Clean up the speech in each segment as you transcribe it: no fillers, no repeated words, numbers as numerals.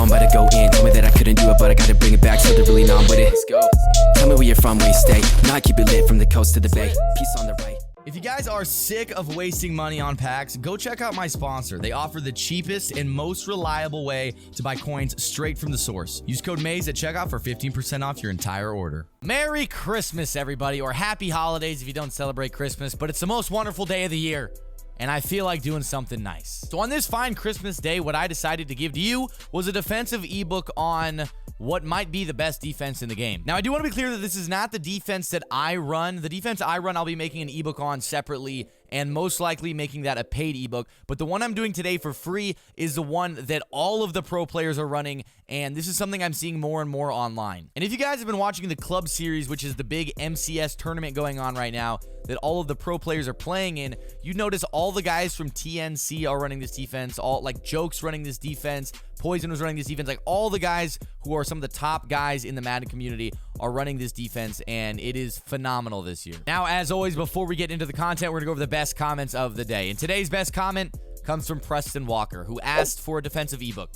know I'm about to go in. Told me that I couldn't do it, but I gotta bring it back, so they're really numb with it. Let's go. Tell me where you're from, where you stay. Know I keep it lit from the coast to the bay. Peace on the right. If you guys are sick of wasting money on packs, go check out my sponsor. They offer the cheapest and most reliable way to buy coins straight from the source. Use code MAZE at checkout for 15% off your entire order. Merry Christmas, everybody, or happy holidays if you don't celebrate Christmas, but it's the most wonderful day of the year, and I feel like doing something nice. So on this fine Christmas day, what I decided to give to you was a defensive ebook on what might be the best defense in the game. Now, I do want to be clear that this is not the defense that I run. The defense I run, I'll be making an ebook on separately and most likely making that a paid ebook. But the one I'm doing today for free is the one that all of the pro players are running, and this is something I'm seeing more and more online. And if you guys have been watching the Club Series, which is the big MCS tournament going on right now that all of the pro players are playing in, you notice all the guys from TNC are running this defense, all like Jokes running this defense, Poison was running this defense, like all the guys who are some of the top guys in the Madden community are running this defense, and it is phenomenal this year. Now, as always, before we get into the content, we're gonna go over the best comments of the day. And today's best comment comes from Preston Walker, who asked for a defensive ebook.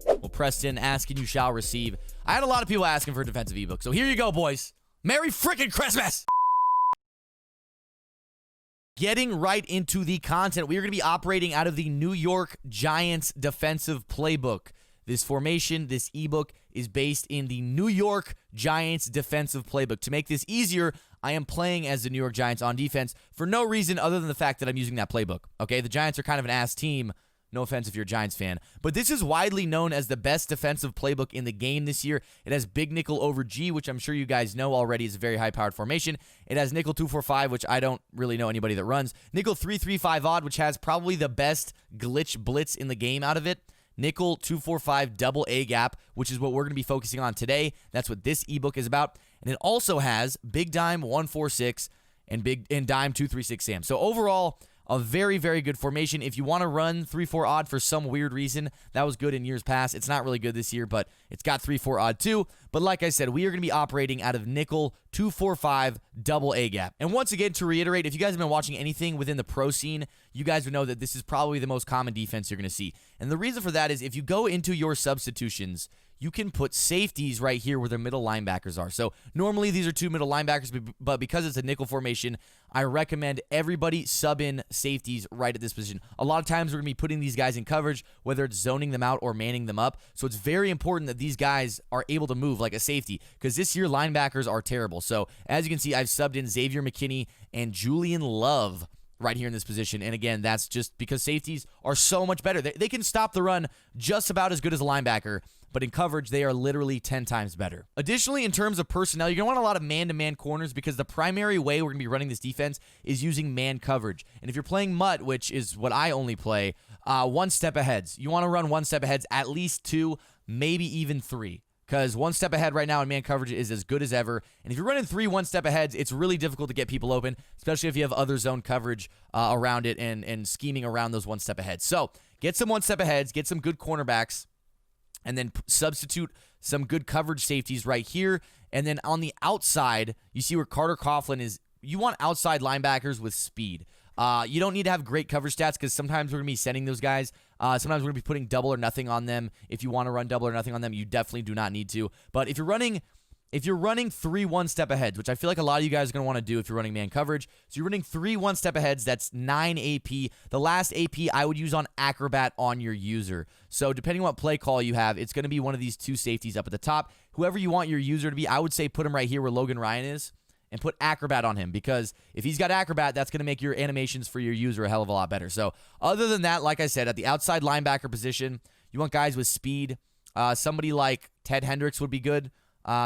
Well, Preston, ask and you shall receive. I had a lot of people asking for a defensive ebook, so here you go, boys. Merry freaking Christmas! Getting right into the content, we are going to be operating out of the New York Giants defensive playbook. This formation, this ebook, is based in the New York Giants defensive playbook. To make this easier, I am playing as the New York Giants on defense for no reason other than the fact that I'm using that playbook. Okay, the Giants are kind of an ass team. No offense if you're a Giants fan. But this is widely known as the best defensive playbook in the game this year. It has big nickel over G, which I'm sure you guys know already is a very high-powered formation. It has nickel 245, which I don't really know anybody that runs. Nickel 335 odd, which has probably the best glitch blitz in the game out of it. Nickel 245 double A gap, which is what we're going to be focusing on today. That's what this ebook is about. And it also has big dime 146 and dime 236 Sam. So overall, a very, very good formation. If you want to run 3-4 odd for some weird reason, that was good in years past. It's not really good this year, but it's got 3-4 odd too. But like I said, we are going to be operating out of nickel 245 double A gap. And once again, to reiterate, if you guys have been watching anything within the pro scene, you guys would know that this is probably the most common defense you're going to see. And the reason for that is if you go into your substitutions, you can put safeties right here where their middle linebackers are. So normally these are two middle linebackers, but because it's a nickel formation, I recommend everybody sub in safeties right at this position. A lot of times we're going to be putting these guys in coverage, whether it's zoning them out or manning them up. So it's very important that these guys are able to move like a safety, because this year linebackers are terrible. So as you can see, I've subbed in Xavier McKinney and Julian Love right here in this position. And again, that's just because safeties are so much better. They can stop the run just about as good as a linebacker, but in coverage, they are literally 10 times better. Additionally, in terms of personnel, you're going to want a lot of man-to-man corners because the primary way we're going to be running this defense is using man coverage. And if you're playing Mutt, which is what I only play, one step aheads. You want to run one step aheads, at least two, maybe even three. Because one step ahead right now in man coverage is as good as ever. And if you're running three one-step aheads, it's really difficult to get people open, especially if you have other zone coverage around it and scheming around those one-step aheads. So get some one-step aheads, get some good cornerbacks, and then substitute some good coverage safeties right here. And then on the outside, you see where Carter Coughlin is. You want outside linebackers with speed. You don't need to have great coverage stats because sometimes we're going to be sending those guys. Sometimes we're going to be putting double or nothing on them. If you want to run double or nothing on them, you definitely do not need to. But if you're running 3 one-step aheads, which I feel like a lot of you guys are going to want to do if you're running man coverage. So you're running 3 one-step aheads, that's 9 AP. The last AP I would use on Acrobat on your user. So depending on what play call you have, it's going to be one of these two safeties up at the top. Whoever you want your user to be, I would say put him right here where Logan Ryan is and put Acrobat on him, because if he's got Acrobat, that's going to make your animations for your user a hell of a lot better. So other than that, like I said, at the outside linebacker position, you want guys with speed. Somebody like Ted Hendricks would be good.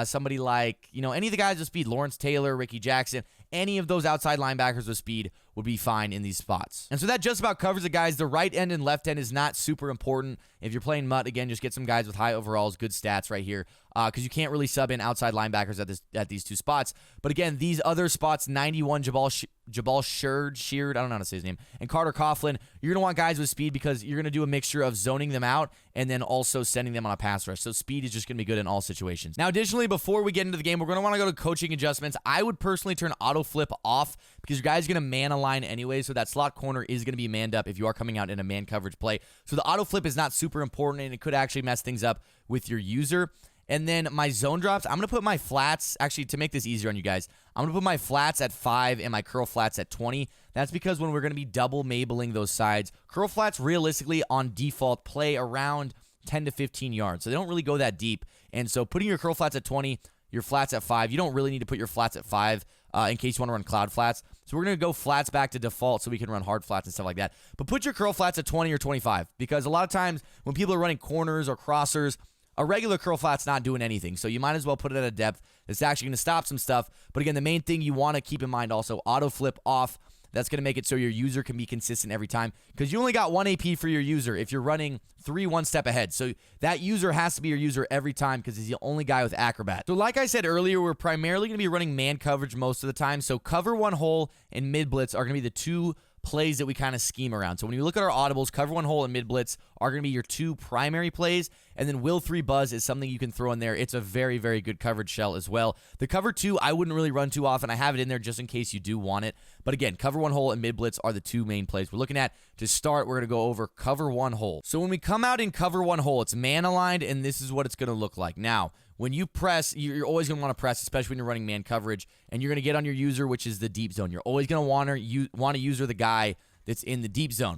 Somebody like, any of the guys with speed, Lawrence Taylor, Ricky Jackson, any of those outside linebackers with speed would be fine in these spots. And so that just about covers it, guys. The right end and left end is not super important. If you're playing Mutt, again, just get some guys with high overalls, good stats right here. because you can't really sub in outside linebackers at these two spots. But again, these other spots, 91 Jabal Sheard, I don't know how to say his name, and Carter Coughlin, you're going to want guys with speed because you're going to do a mixture of zoning them out and then also sending them on a pass rush. So speed is just going to be good in all situations. Now, additionally, before we get into the game, we're going to want to go to coaching adjustments. I would personally turn auto flip off because your guy's going to man align anyway, so that slot corner is going to be manned up if you are coming out in a man coverage play. So the auto flip is not super important, and it could actually mess things up with your user. And then my zone drops, I'm going to put my flats, actually to make this easier on you guys, I'm going to put my flats at 5 and my curl flats at 20. That's because when we're going to be double mabling those sides, curl flats realistically on default play around 10 to 15 yards. So they don't really go that deep. And so putting your curl flats at 20, your flats at 5, you don't really need to put your flats at 5 in case you want to run cloud flats. So we're going to go flats back to default so we can run hard flats and stuff like that. But put your curl flats at 20 or 25 because a lot of times when people are running corners or crossers, a regular curl flat's not doing anything, so you might as well put it at a depth that's actually going to stop some stuff. But again, the main thing you want to keep in mind also, auto flip off. That's going to make it so your user can be consistent every time because you only got 1 AP for your user if you're running 3 one step ahead. So that user has to be your user every time because he's the only guy with Acrobat. So like I said earlier, we're primarily going to be running man coverage most of the time. So cover one hole and mid blitz are going to be the two plays that we kind of scheme around. So when you look at our audibles, cover one hole and mid blitz are going to be your two primary plays, and then will 3 buzz is something you can throw in there. It's a very, very good coverage shell as well. The cover 2 I wouldn't really run too often. I have it in there just in case you do want it. But again, cover one hole and mid blitz are the two main plays we're looking at. To start, we're going to go over cover one hole. So when we come out in cover one hole, it's man aligned, and this is what it's going to look like. Now, when you press, you're always going to want to press, especially when you're running man coverage, and you're going to get on your user, which is the deep zone. You're always going to want to user the guy that's in the deep zone.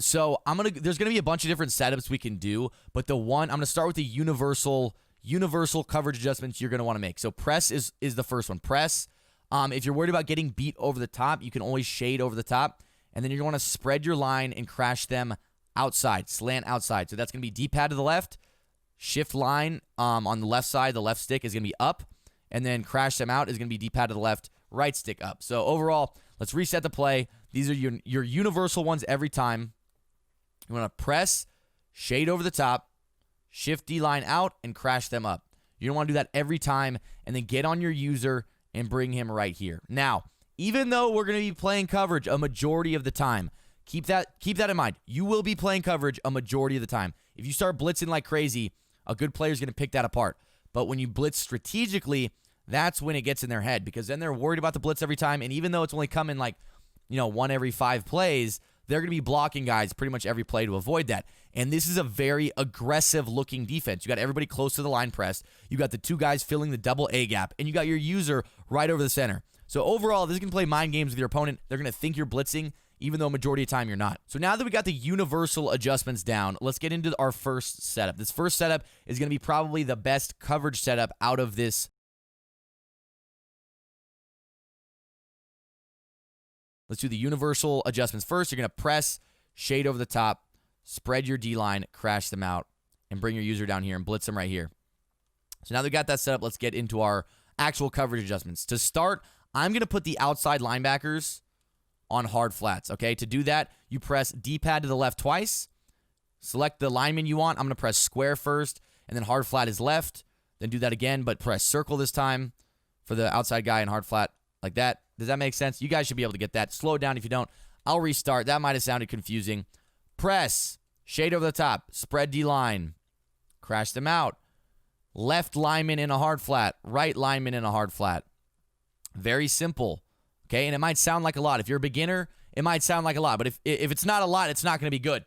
So there's going to be a bunch of different setups we can do, but I'm going to start with the universal coverage adjustments you're going to want to make. So press is the first one. Press, if you're worried about getting beat over the top, you can always shade over the top, and then you're going to want to spread your line and crash them outside, slant outside. So that's going to be D-pad to the left, shift line on the left side, the left stick is going to be up, and then crash them out is going to be D-pad to the left, right stick up. So overall, let's reset the play. These are your universal ones every time. You want to press, shade over the top, shift D-line out, and crash them up. You don't want to do that every time, and then get on your user and bring him right here. Now, even though we're going to be playing coverage a majority of the time, keep that in mind. You will be playing coverage a majority of the time. If you start blitzing like crazy, a good player is going to pick that apart. But when you blitz strategically, that's when it gets in their head because then they're worried about the blitz every time. And even though it's only coming like, 1 every 5 plays, they're going to be blocking guys pretty much every play to avoid that. And this is a very aggressive looking defense. You got everybody close to the line pressed. You got the 2 guys filling the double A gap, and you got your user right over the center. So overall, this can play mind games with your opponent. They're going to think you're blitzing, even though majority of the time you're not. So now that we got the universal adjustments down, let's get into our first setup. This first setup is going to be probably the best coverage setup out of this. Let's do the universal adjustments first. You're going to press, shade over the top, spread your D-line, crash them out, and bring your user down here and blitz them right here. So now that we got that set up, let's get into our actual coverage adjustments. To start, I'm going to put the outside linebackers on hard flats, okay? To do that, you press D-pad to the left twice, select the lineman you want. I'm going to press square first, and then hard flat is left. Then do that again, but press circle this time for the outside guy and hard flat like that. Does that make sense? You guys should be able to get that. Slow it down if you don't. I'll restart. That might have sounded confusing. Press, shade over the top, spread D-line, crash them out. Left lineman in a hard flat, right lineman in a hard flat. Very simple, okay? And it might sound like a lot. If you're a beginner, it might sound like a lot. But if it's not a lot, it's not going to be good,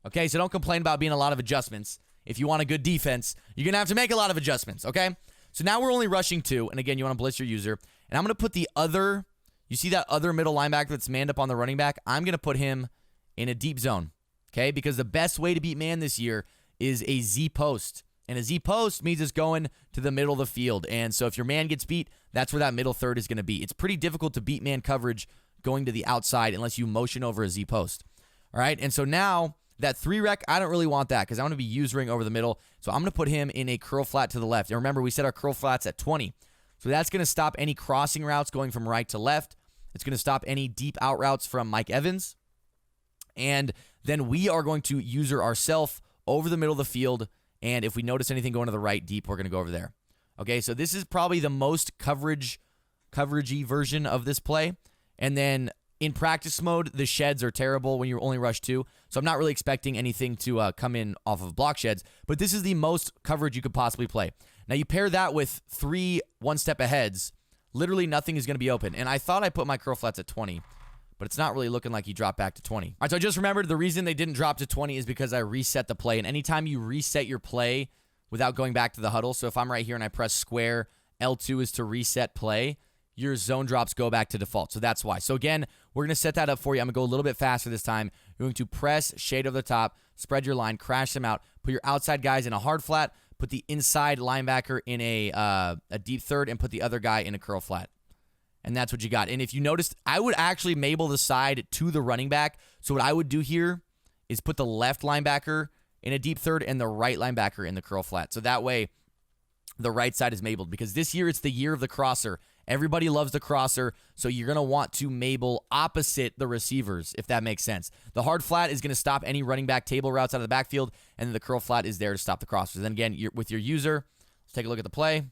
okay? So don't complain about being a lot of adjustments. If you want a good defense, you're going to have to make a lot of adjustments, okay? So now we're only rushing 2. And again, you want to blitz your user. And I'm going to put the other, you see that other middle linebacker that's manned up on the running back? I'm going to put him in a deep zone, okay? Because the best way to beat man this year is a Z post. And a Z post means it's going to the middle of the field. And so if your man gets beat, that's where that middle third is going to be. It's pretty difficult to beat man coverage going to the outside unless you motion over a Z post. All right? And so now that 3 rec, I don't really want that because I want to be usering over the middle. So I'm going to put him in a curl flat to the left. And remember, we set our curl flats at 20. So that's going to stop any crossing routes going from right to left. It's going to stop any deep out routes from Mike Evans. And then we are going to user ourselves over the middle of the field And if we notice anything going to the right deep, we're going to go over there. Okay, so this is probably the most coveragey version of this play. And then in practice mode, the sheds are terrible when you only rush 2. So I'm not really expecting anything to come in off of block sheds. But this is the most coverage you could possibly play. Now you pair that with 3 one-step aheads. Literally nothing is going to be open. And I thought I put my curl flats at 20. But it's not really looking like he dropped back to 20. All right, so I just remembered the reason they didn't drop to 20 is because I reset the play. And anytime you reset your play without going back to the huddle, so if I'm right here and I press square, L2 is to reset play, your zone drops go back to default. So that's why. So again, we're going to set that up for you. I'm going to go a little bit faster this time. You're going to press shade over the top, spread your line, crash them out, put your outside guys in a hard flat, put the inside linebacker in a deep third, and put the other guy in a curl flat. And that's what you got. And if you noticed, I would actually Mabel the side to the running back. So what I would do here is put the left linebacker in a deep third and the right linebacker in the curl flat. So that way, the right side is Mabeled. Because this year, it's the year of the crosser. Everybody loves the crosser, so you're going to want to Mabel opposite the receivers, if that makes sense. The hard flat is going to stop any running back table routes out of the backfield, and then the curl flat is there to stop the crossers. Then again, with your user, let's take a look at the play.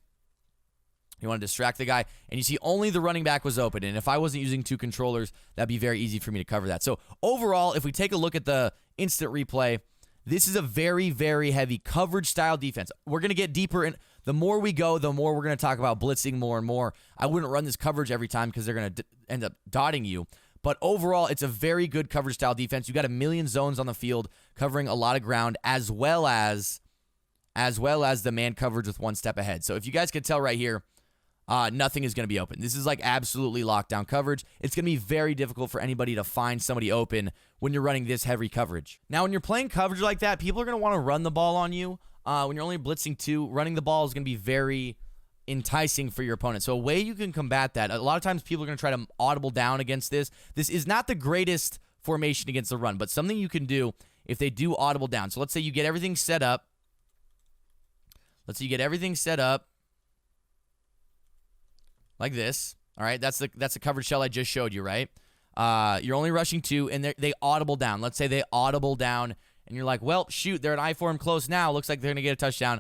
You want to distract the guy, and you see only the running back was open. And if I wasn't using 2 controllers, that'd be very easy for me to cover that. So overall, if we take a look at the instant replay, this is a very, very heavy coverage-style defense. We're going to get deeper in. The more we go, the more we're going to talk about blitzing more and more. I wouldn't run this coverage every time because they're going to end up dotting you. But overall, it's a very good coverage-style defense. You got a million zones on the field covering a lot of ground, as well as the man coverage with 1 step ahead. So if you guys can tell right here, nothing is going to be open. This is like absolutely lockdown coverage. It's going to be very difficult for anybody to find somebody open when you're running this heavy coverage. Now, when you're playing coverage like that, people are going to want to run the ball on you. When you're only blitzing 2, running the ball is going to be very enticing for your opponent. So a way you can combat that, a lot of times people are going to try to audible down against this. This is not the greatest formation against the run, but something you can do if they do audible down. So let's say you get everything set up. Like this. All right, that's the coverage shell I just showed you, right? You're only rushing 2, and they audible down. Let's say they audible down, and you're like, well, shoot, they're an I-form close now. Looks like they're going to get a touchdown.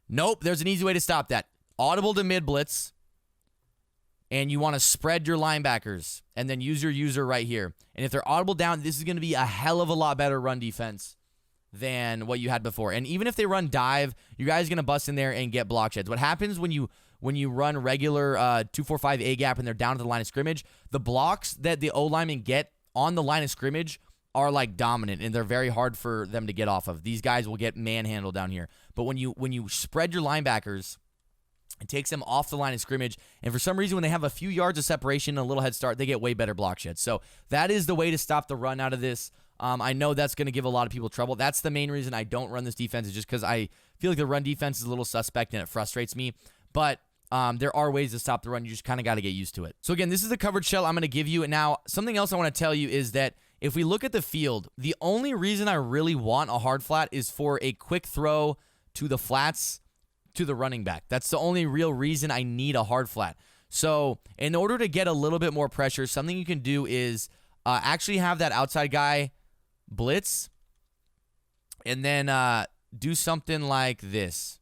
Nope, there's an easy way to stop that. Audible to mid-blitz, and you want to spread your linebackers, and then use your user right here. And if they're audible down, this is going to be a hell of a lot better run defense than what you had before. And even if they run dive, you guys are going to bust in there and get block sheds. What happens when you run regular 2-4-5 A-gap and they're down to the line of scrimmage, the blocks that the O-linemen get on the line of scrimmage are like dominant, and they're very hard for them to get off of. These guys will get manhandled down here. But when you spread your linebackers, it takes them off the line of scrimmage, and for some reason, when they have a few yards of separation and a little head start, they get way better block sheds. So that is the way to stop the run out of this. I know that's going to give a lot of people trouble. That's the main reason I don't run this defense, is just because I feel like the run defense is a little suspect and it frustrates me. But there are ways to stop the run. You just kind of got to get used to it. So again, this is the coverage shell I'm going to give you. And now something else I want to tell you is that if we look at the field, the only reason I really want a hard flat is for a quick throw to the flats to the running back. That's the only real reason I need a hard flat. So in order to get a little bit more pressure, something you can do is actually have that outside guy blitz and then do something like this.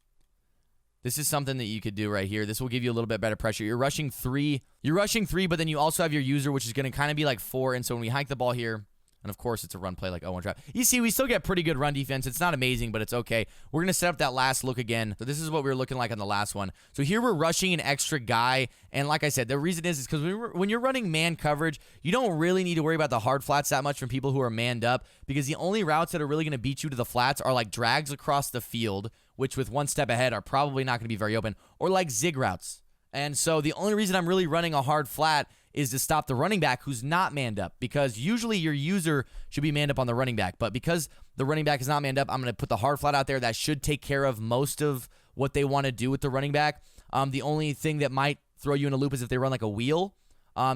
This is something that you could do right here. This will give you a little bit better pressure. You're rushing 3, but then you also have your user, which is going to kind of be like 4. And so when we hike the ball here, and of course it's a run play like 0-1 trap. You see, we still get pretty good run defense. It's not amazing, but it's okay. We're going to set up that last look again. So this is what we were looking like on the last one. So here we're rushing an extra guy. And like I said, the reason is because when you're running man coverage, you don't really need to worry about the hard flats that much from people who are manned up, because the only routes that are really going to beat you to the flats are like drags across the field, which with 1 step ahead are probably not going to be very open, or like zig routes. And so the only reason I'm really running a hard flat is to stop the running back who's not manned up, because usually your user should be manned up on the running back. But because the running back is not manned up, I'm going to put the hard flat out there. That should take care of most of what they want to do with the running back. The only thing that might throw you in a loop is if they run like a wheel.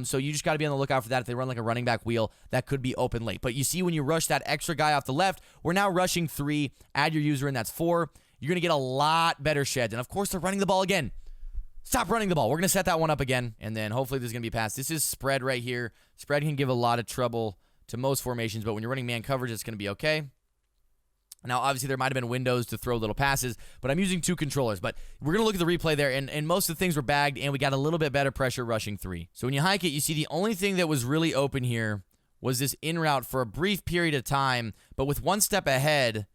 So you just got to be on the lookout for that. If they run like a running back wheel, that could be open late. But you see, when you rush that extra guy off the left, we're now rushing 3. Add your user in, that's 4. You're going to get a lot better sheds. And of course, they're running the ball again. Stop running the ball. We're going to set that one up again, and then hopefully this is going to be passed. This is spread right here. Spread can give a lot of trouble to most formations, but when you're running man coverage, it's going to be okay. Now, obviously, there might have been windows to throw little passes, but I'm using 2 controllers. But we're going to look at the replay there, and most of the things were bagged, and we got a little bit better pressure rushing 3. So when you hike it, you see the only thing that was really open here was this in route for a brief period of time, but with 1 step ahead,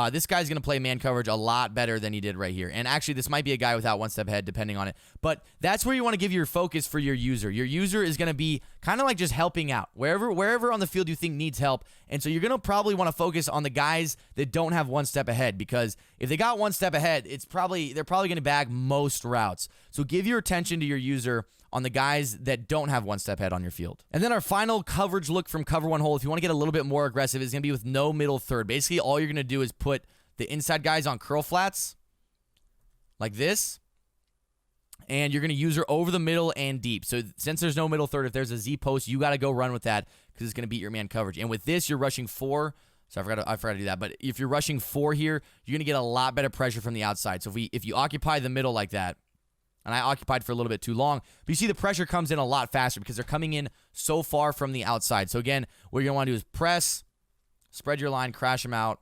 this guy's going to play man coverage a lot better than he did right here. And actually, this might be a guy without 1 step ahead, depending on it. But that's where you want to give your focus for your user. Your user is going to be kind of like just helping out. Wherever on the field you think needs help. And so you're going to probably want to focus on the guys that don't have 1 step ahead. Because if they got 1 step ahead, they're probably going to bag most routes. So give your attention to your user on the guys that don't have 1 step ahead on your field. And then our final coverage look from cover 1 hole, if you want to get a little bit more aggressive, is going to be with no middle third. Basically, all you're going to do is put the inside guys on curl flats like this, and you're going to use her over the middle and deep. So since there's no middle third, if there's a Z post, you got to go run with that because it's going to beat your man coverage. And with this, you're rushing 4. So I forgot to do that. But if you're rushing 4 here, you're going to get a lot better pressure from the outside. So if you occupy the middle like that, and I occupied for a little bit too long, but you see the pressure comes in a lot faster because they're coming in so far from the outside. So again, what you're going to want to do is press, spread your line, crash them out,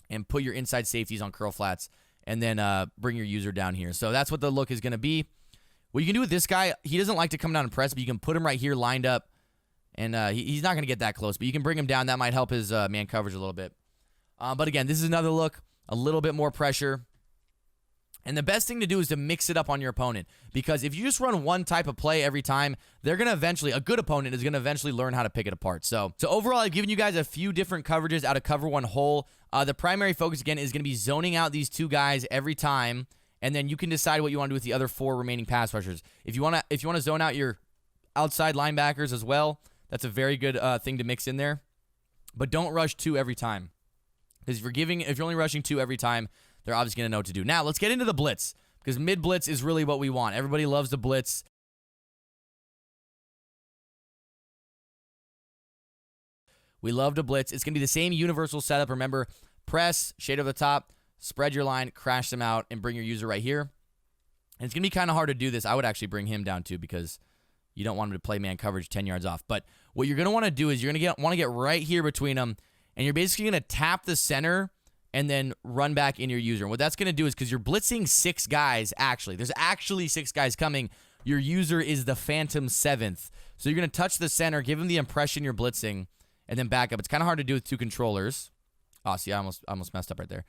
and put your inside safeties on curl flats, and then bring your user down here. So that's what the look is going to be. What you can do with this guy, he doesn't like to come down and press, but you can put him right here lined up, and he's not going to get that close, but you can bring him down. That might help his man coverage a little bit. But again, this is another look, a little bit more pressure. And the best thing to do is to mix it up on your opponent, because if you just run one type of play every time, they're going to eventually, a good opponent is going to eventually learn how to pick it apart. So overall, I've given you guys a few different coverages out of cover 1 hole. The primary focus, again, is going to be zoning out these 2 guys every time, and then you can decide what you want to do with the other 4 remaining pass rushers. If you want to zone out your outside linebackers as well, that's a very good thing to mix in there. But don't rush 2 every time, because if you're only rushing 2 every time, they're obviously going to know what to do. Now, let's get into the blitz, because mid-blitz is really what we want. Everybody loves the blitz. We love to blitz. It's going to be the same universal setup. Remember, press, shade over the top, spread your line, crash them out, and bring your user right here. And it's going to be kind of hard to do this. I would actually bring him down too, because you don't want him to play man coverage 10 yards off. But what you're going to want to do is you're going to want to get right here between them, and you're basically going to tap the center and then run back in your user. And what that's going to do is, because you're blitzing 6 guys, there's actually 6 guys coming. Your user is the phantom 7th. So you're going to touch the center, give him the impression you're blitzing, and then back up. It's kind of hard to do with 2 controllers. Oh, see, I almost messed up right there.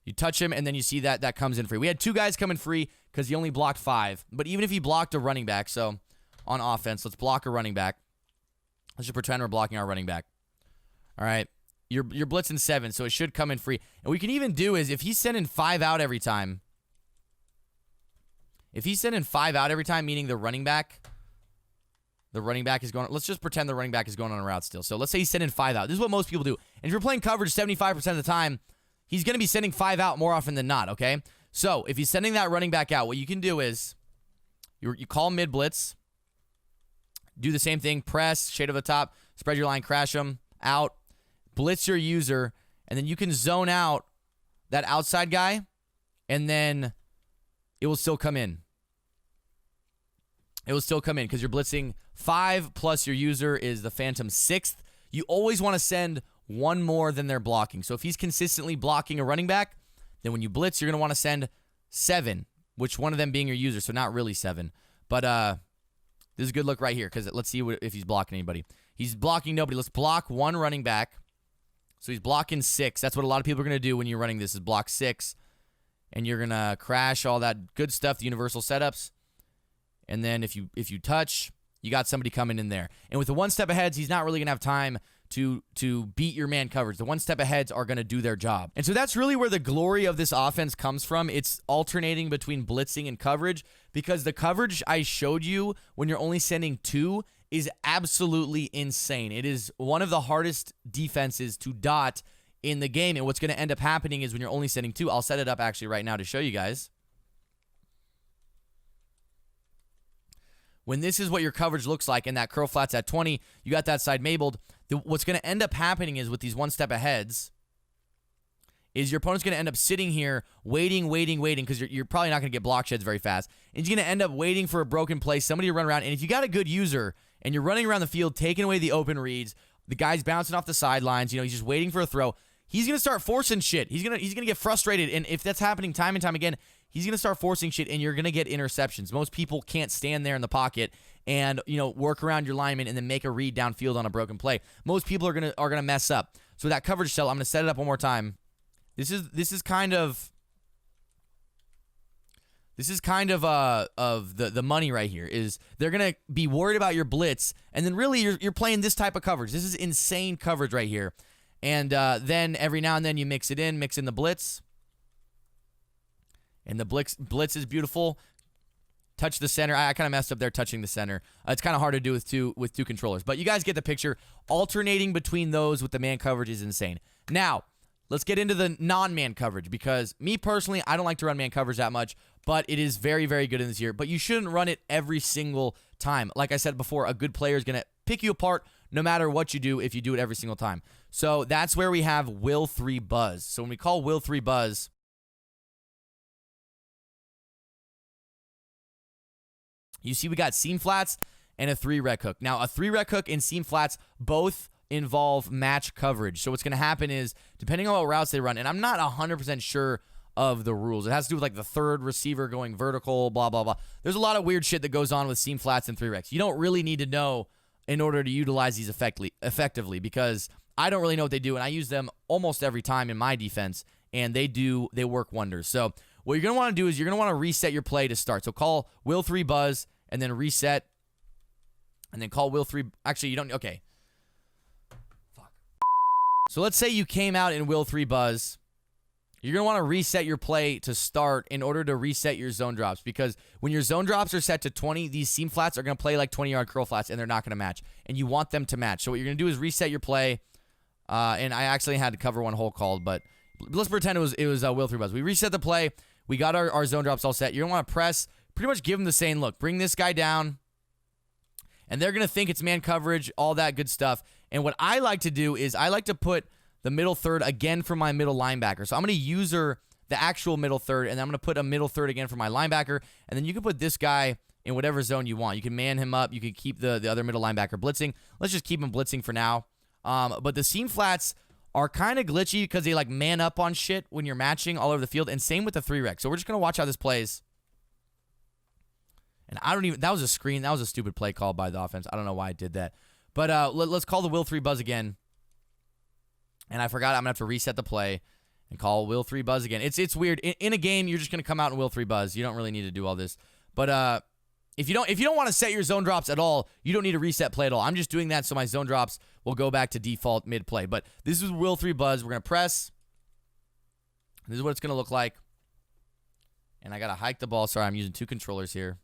You touch him, and then you see that comes in free. We had 2 guys coming free because he only blocked 5. But even if he blocked a running back, so on offense, let's block a running back. Let's just pretend we're blocking our running back. All right. You're blitzing 7, so it should come in free. And what we can even do is, if he's sending 5 out every time, meaning the running back is going, let's just pretend the running back is going on a route still. So let's say he's sending 5 out. This is what most people do. And if you're playing coverage 75% of the time, he's going to be sending 5 out more often than not, okay? So if he's sending that running back out, what you can do is you call mid-blitz, do the same thing, press, shade over the top, spread your line, crash him out, blitz your user, and then you can zone out that outside guy, and then it will still come in. It will still come in because you're blitzing 5 plus your user is the phantom 6th. You always want to send 1 more than they're blocking. So if he's consistently blocking a running back, then when you blitz, you're going to want to send 7, which one of them being your user, so not really 7. But this is a good look right here, because let's see if he's blocking anybody. He's blocking nobody. Let's block 1 running back. So he's blocking 6. That's what a lot of people are going to do when you're running this, is block 6. And you're going to crash all that good stuff, the universal setups. And then if you touch, you got somebody coming in there. And with the 1 step aheads, he's not really going to have time to beat your man coverage. The 1 step aheads are going to do their job. And so that's really where the glory of this offense comes from. It's alternating between blitzing and coverage, because the coverage I showed you when you're only sending 2 is absolutely insane. It is one of the hardest defenses to dot in the game. And what's going to end up happening is when you're only sending 2, I'll set it up actually right now to show you guys. When this is what your coverage looks like, and that curl flat's at 20, you got that side mabled. What's going to end up happening is, with these 1 step aheads, is your opponent's going to end up sitting here waiting, because you're probably not going to get block sheds very fast. And he's going to end up waiting for a broken play, somebody to run around. And if you got a good user and you're running around the field, taking away the open reads, the guy's bouncing off the sidelines, he's just waiting for a throw, he's going to start forcing shit. He's going to get frustrated, and if that's happening time and time again, he's going to start forcing shit, and you're going to get interceptions. Most people can't stand there in the pocket and, work around your lineman and then make a read downfield on a broken play. Most people are going to mess up. So that coverage cell, I'm going to set it up one more time. This is kind of the money right here. Is they're going to be worried about your blitz, and then really you're playing this type of coverage. This is insane coverage right here. And then every now and then you mix in the blitz. And the blitz is beautiful. Touch the center. I kind of messed up there touching the center. It's kind of hard to do with two controllers. But you guys get the picture. Alternating between those with the man coverage is insane. Now, let's get into the non-man coverage, because me personally, I don't like to run man coverage that much, but it is very, very good in this year. But you shouldn't run it every single time. Like I said before, a good player is going to pick you apart no matter what you do if you do it every single time. So that's where we have Will 3 Buzz. So when we call Will 3 Buzz, you see we got seam flats and a 3-rec hook. Now, a 3-rec hook and seam flats both involve match coverage. So what's going to happen is, depending on what routes they run, and I'm not 100% sure of the rules. It has to do with like the third receiver going vertical, blah, blah, blah. There's a lot of weird shit that goes on with seam flats and 3-recs. You don't really need to know in order to utilize these effectively, because I don't really know what they do, and I use them almost every time in my defense, and they work wonders. So what you're going to want to do is you're going to want to reset your play to start. So call Will 3 Buzz, and then reset, and then call Will 3. Actually, you don't. Okay. Fuck. So let's say you came out in Will 3 Buzz. You're going to want to reset your play to start in order to reset your zone drops, because when your zone drops are set to 20, these seam flats are going to play like 20-yard curl flats, and they're not going to match, and you want them to match. So what you're going to do is reset your play, and I actually had to cover one hole called, but let's pretend it was Will 3 Buzz. We reset the play. We got our zone drops all set. You're going to want to press, pretty much give them the same look. Bring this guy down, and they're going to think it's man coverage, all that good stuff. And what I like to do is I like to put the middle third again for my middle linebacker. So I'm going to user the actual middle third, and I'm going to put a middle third again for my linebacker, and then you can put this guy in whatever zone you want. You can man him up. You can keep the other middle linebacker blitzing. Let's just keep him blitzing for now. But the seam flats are kind of glitchy because they like man up on shit when you're matching all over the field, and same with the 3-rec. So we're just going to watch how this plays. And that was a screen. That was a stupid play call by the offense. I don't know why I did that. But let's call the Will 3 Buzz again. And I forgot I'm going to have to reset the play and call Will 3 Buzz again. It's weird. In a game, you're just going to come out in Will 3 Buzz. You don't really need to do all this. But if you don't want to set your zone drops at all, you don't need to reset play at all. I'm just doing that so my zone drops will go back to default mid-play. But this is Will 3 Buzz. We're going to press. This is what it's going to look like. And I got to hike the ball. Sorry, I'm using two controllers here.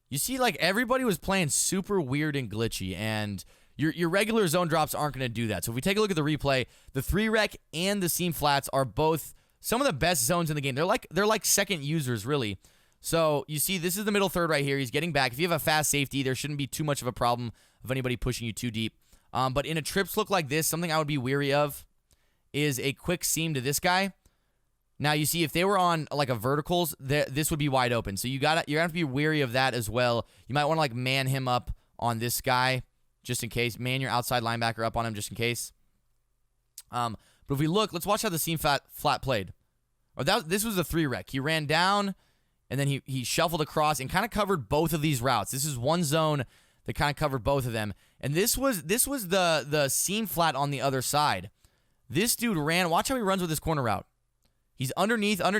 You see, like, everybody was playing super weird and glitchy, and your regular zone drops aren't going to do that. So if we take a look at the replay, the 3-rec and the seam flats are both some of the best zones in the game. They're like second users, really. So you see, this is the middle third right here. He's getting back. If you have a fast safety, there shouldn't be too much of a problem of anybody pushing you too deep. But in a trips look like this, something I would be weary of is a quick seam to this guy. Now, you see, if they were on, like, a verticals, this would be wide open. So you're going to have to be wary of that as well. You might want to, like, man him up on this guy just in case. Man your outside linebacker up on him just in case. But if we look, let's watch how the seam flat played. This was a 3-rec. He ran down, and then he shuffled across and kind of covered both of these routes. This is one zone that kind of covered both of them. And this was the seam flat on the other side. This dude ran. Watch how he runs with this corner route. He's underneath, and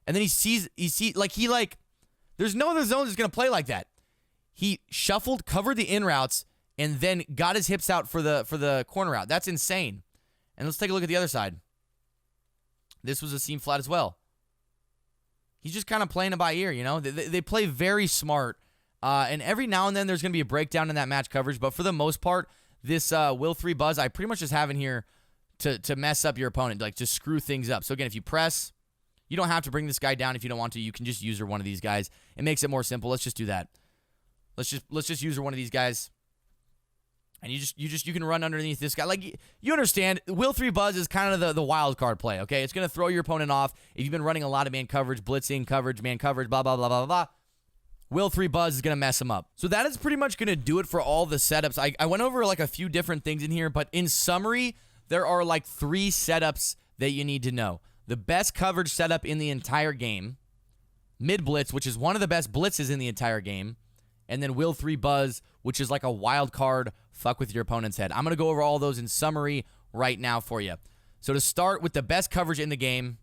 then he sees, there's no other zone that's going to play like that. He shuffled, covered the in routes, and then got his hips out for the corner route. That's insane. And let's take a look at the other side. This was a seam flat as well. He's just kind of playing it by ear, you know? They play very smart, and every now and then there's going to be a breakdown in that match coverage, but for the most part, this Will 3 Buzz, I pretty much just have in here to mess up your opponent, like just screw things up. So again, if you press, you don't have to bring this guy down if you don't want to. You can just user one of these guys. It makes it more simple. Let's just do that. Let's just user one of these guys. And you can run underneath this guy. Like, you understand, Will 3 Buzz is kind of the wild card play, okay? It's going to throw your opponent off if you've been running a lot of man coverage, blitzing coverage, man coverage, blah, blah, blah, blah, blah. Will 3 Buzz is going to mess him up. So that is pretty much going to do it for all the setups. I went over like a few different things in here, but in summary, there are like 3 setups that you need to know. The best coverage setup in the entire game, mid blitz, which is one of the best blitzes in the entire game, and then Will 3 Buzz, which is like a wild card, fuck with your opponent's head. I'm going to go over all those in summary right now for you. So to start with the best coverage in the game,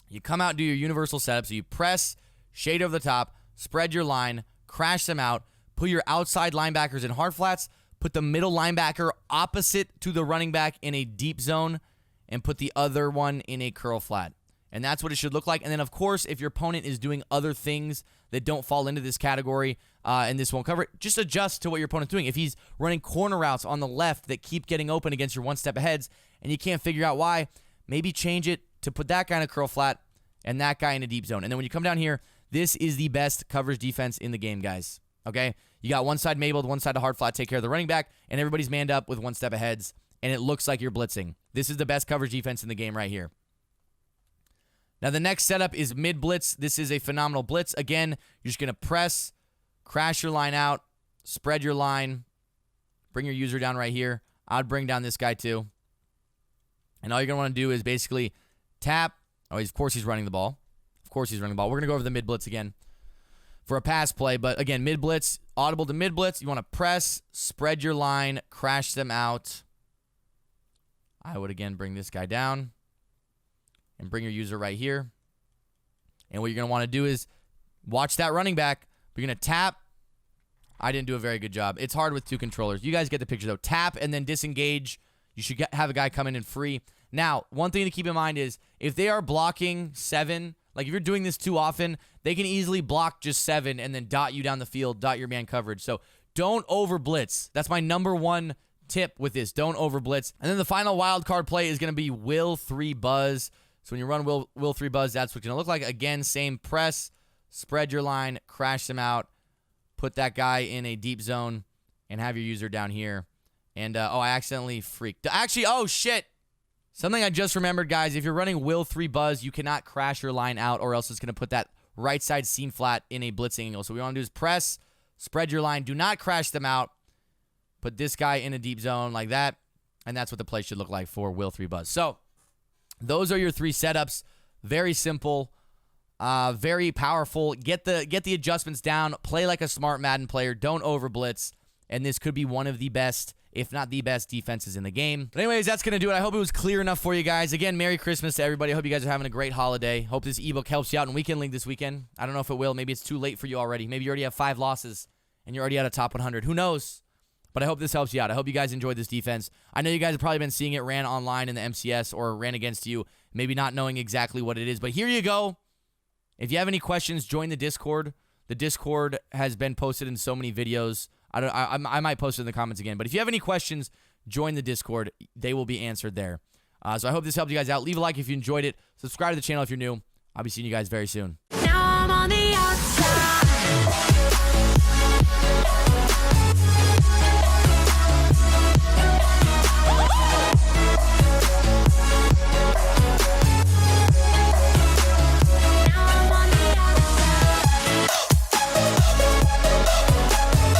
you come out and do your universal setup. So you press, shade over the top, spread your line, crash them out, put your outside linebackers in hard flats, put the middle linebacker opposite to the running back in a deep zone, and put the other one in a curl flat. And that's what it should look like. And then, of course, if your opponent is doing other things that don't fall into this category and this won't cover it, just adjust to what your opponent's doing. If he's running corner routes on the left that keep getting open against your one-step aheads and you can't figure out why, maybe change it to put that guy in a curl flat and that guy in a deep zone. And then when you come down here, this is the best coverage defense in the game, guys. Okay? You got one side Mabled, one side to hard flat, take care of the running back, and everybody's manned up with one-step aheads, and it looks like you're blitzing. This is the best coverage defense in the game right here. Now, the next setup is mid-blitz. This is a phenomenal blitz. Again, you're just going to press, crash your line out, spread your line, bring your user down right here. I'd bring down this guy too. And all you're going to want to do is basically tap. Oh, of course he's running the ball. Of course he's running the ball. We're going to go over the mid-blitz again for a pass play. But again, mid-blitz, audible to mid-blitz. You want to press, spread your line, crash them out. I would, again, bring this guy down. And bring your user right here. And what you're going to want to do is watch that running back. You're going to tap. I didn't do a very good job. It's hard with 2 controllers. You guys get the picture, though. Tap and then disengage. You should have a guy come in and free. Now, one thing to keep in mind is if they are blocking 7, like if you're doing this too often, they can easily block just 7 and then dot you down the field, dot your man coverage. So don't over blitz. That's my number 1 tip with this. Don't over blitz. And then the final wild card play is going to be Will 3 Buzz. So when you run Will 3 Buzz, that's what it's going to look like. Again, same press, spread your line, crash them out, put that guy in a deep zone, and have your user down here. And, I accidentally freaked. Actually, oh, shit. Something I just remembered, guys. If you're running Will 3 Buzz, you cannot crash your line out or else it's going to put that right side seam flat in a blitzing angle. So what we want to do is press, spread your line. Do not crash them out. Put this guy in a deep zone like that. And that's what the play should look like for Will 3 Buzz. So those are your 3 setups. Very simple, very powerful. Get the adjustments down. Play like a smart Madden player. Don't over blitz. And this could be one of the best, if not the best, defenses in the game. But anyways, that's going to do it. I hope it was clear enough for you guys. Again, Merry Christmas to everybody. I hope you guys are having a great holiday. Hope this ebook helps you out in Weekend League this weekend. I don't know if it will. Maybe it's too late for you already. Maybe you already have 5 losses and you're already out of top 100. Who knows? But I hope this helps you out. I hope you guys enjoyed this defense. I know you guys have probably been seeing it ran online in the MCS or ran against you, maybe not knowing exactly what it is. But here you go. If you have any questions, join the Discord. The Discord has been posted in so many videos. I might post it in the comments again. But if you have any questions, join the Discord. They will be answered there. So I hope this helped you guys out. Leave a like if you enjoyed it. Subscribe to the channel if you're new. I'll be seeing you guys very soon.